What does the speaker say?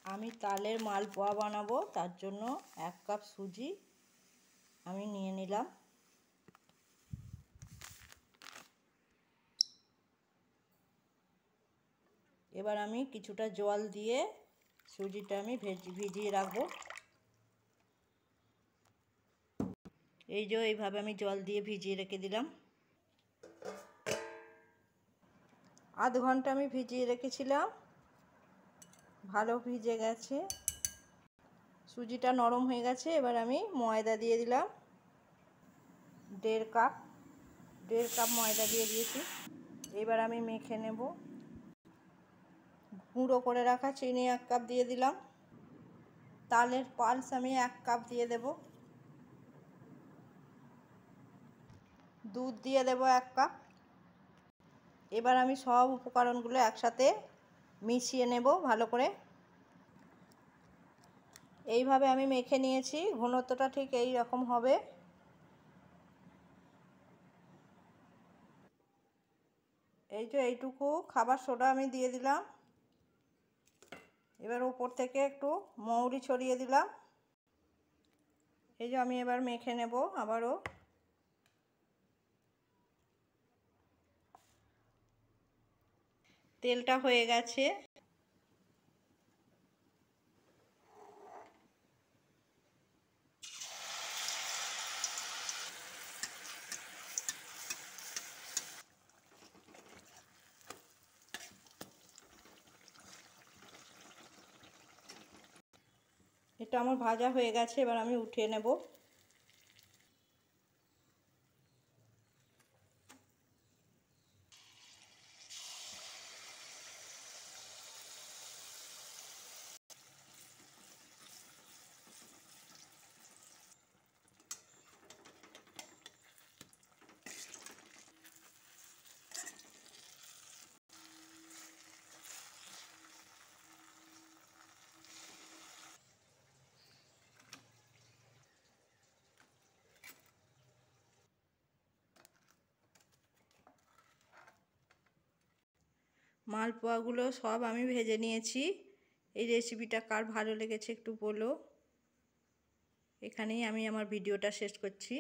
আমি তালের মালপোয়া বানাবো, তার জন্য 1 কাপ সুজি আমি নিয়ে নিলাম। এবার আমি কিছুটা জল দিয়ে সুজিটা আমি ভিজিয়ে রাখবো। এই যে এইভাবে আমি জল দিয়ে ভিজিয়ে রেখে দিলাম। আধ ঘন্টা আমি ভিজিয়ে রেখেছিলাম, ভালো ভিজে গেছে, সুজিটা নরম হয়ে গেছে। এবার আমি ময়দা দিয়ে দিলাম, 1.5 কাপ ময়দা দিয়ে দিয়েছি। এবার আমি মেখে নেব। গুঁড়ো করে রাখা চিনি 1 কাপ দিয়ে দিলাম। তালের পালস আমি 1 কাপ দিয়ে দেব। দুধ দিয়ে দেব 1 কাপ। এবার আমি সব উপকরণগুলো একসাথে মিশিয়ে নেব ভালো করে। এইভাবে আমি মেখে নিয়েছি, ঘনত্বটা ঠিক এই রকম হবে। এই যে এইটুকু খাবার সোডা আমি দিয়ে দিলাম। এবার উপর থেকে একটু মৌরি ছড়িয়ে দিলাম। এই যে আমি এবার মেখে নেব আবারও। তেলটা হয়ে গেছে। এটা আমার ভাজা হয়ে গেছে, এবার আমি উঠিয়ে নেব। মালপোয়াগুলো সব আমি ভেজে নিয়েছি। এই রেসিপিটা কার ভালো লেগেছে একটু বলো। এখানেই আমি আমার ভিডিওটা শেষ করছি।